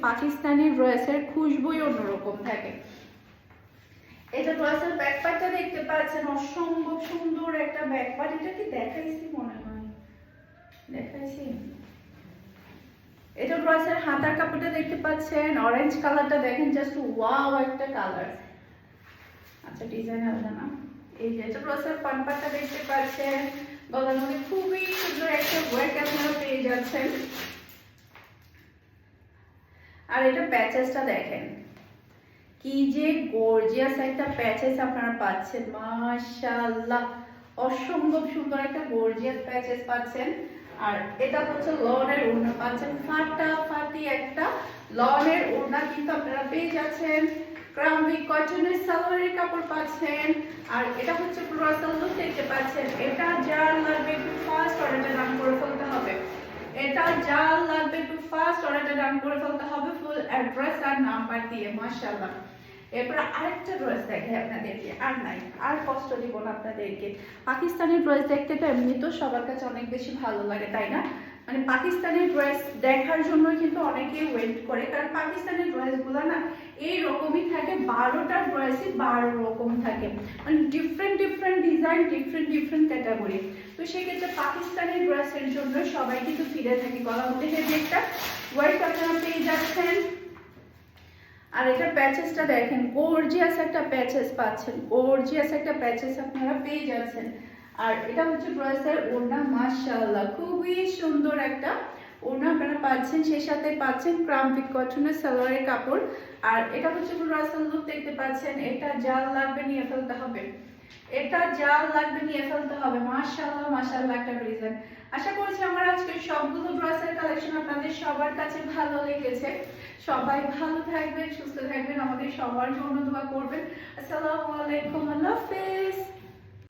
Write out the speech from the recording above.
পাকিস্তানি ড্রেসের খুশবুই অন্যরকম থাকে। এটা ড্রেসের ব্যাকপার্টটা দেখতে পাচ্ছেন, অসম্ভব সুন্দর একটা ব্যাকপার্ট। এটা কি দেখাইছি মনে হয়, দেখাইছি। এটা ড্রেসের হাতার কাপড়টা দেখতে পাচ্ছেন, অরেঞ্জ কালারটা দেখেন, জাস্ট ওয়াও একটা কালার। আচ্ছা ডিজাইন আলাদা না। এই যে এটা ড্রেসের পানপাটটা দেখতে পাচ্ছেন, গলার মধ্যে খুবই সুন্দর একটা ওয়ার্ক আপনারা পেয়ে যাচ্ছেন। আর এটা প্যাচেসটা দেখেন, কি যে গর্জিয়াস একটা প্যাচেস আপনারা পাচ্ছেন, মাশাআল্লাহ অসম্ভব সুন্দর একটা গর্জিয়াস প্যাচেস পাচ্ছেন। আর এটা হচ্ছে লনের ওড়না পাচ্ছেন, ফাটাফাটি একটা লনের ওড়না কিন্তু আপনারা পেয়ে যাচ্ছেন। ক্রাউন কটনের সালোয়ারের কাপড় পাচ্ছেন। আর এটা হচ্ছে পুরো লুক দেখতে পাচ্ছেন। এটা যার লাগবে একটু ফাস্ট অর্ডারটা ডান করে ফেলতে হবে, এটা যার লাগবে একটু ফাস্ট অর্ডারটা ডান করে ফেলতে হবে ফুল অ্যাড্রেস আর নাম্বার দিয়ে। মাশাআল্লাহ। এরপর আরেকটা ড্রেস দেখে আপনাদেরকে, আর নাই আর কষ্ট দিব না আপনাদেরকে। পাকিস্তানি ড্রেস দেখতে তো এমনি তো সবার কাছে অনেক বেশি ভালো লাগে, তাই না? মানে পাকিস্তানি ড্রেস দেখার জন্য কিন্তু অনেকেই ওয়েট করে, কারণ পাকিস্তানি ড্রেসগুলো না এইরকমই থাকে, 12টা ড্রেসই 12 রকম থাকে, মানে different different design, different different category. তো সেক্ষেত্রে পাকিস্তানি ড্রেসের জন্য সবাই কিন্তু ফিরে থাকে। গলার মধ্যে হেভি একটা ওয়ার্ক আপনারা পেয়ে যাচ্ছেন। আর এটা প্যাচেসটা দেখেন, গর্জিয়াস একটা প্যাচেস পাচ্ছেন, গর্জিয়াস একটা প্যাচেস আপনারা পেয়ে যাচ্ছেন। আর এটা হচ্ছে ড্রেসের ওড়না, মাশাআল্লাহ খুবই সুন্দর একটা ওড়না আপনারা পাচ্ছেন, সেই সাথে পাচ্ছেন ক্রাম্পিক কটনের সালোয়ারের কাপড়। আর এটা হচ্ছে ড্রেসের লুক দেখতে পাচ্ছেন। এটা জাল লাগবে নিয়ে ফেলতে হবে, এটা জাল লাগবে নিয়ে ফেলতে হবে। মাশাআল্লাহ মাশাআল্লাহ একটা ডিজাইন। আশা করছি আমার আজকের সবগুলো ড্রেসের কালেকশন আপনাদের সবার কাছে ভালো লেগেছে। সবাই ভালো থাকবেন, সুস্থ থাকবেন, আমাদের সবার জন্য দোয়া করবেন। আসসালামু আলাইকুম, আল্লাহ হাফেজ।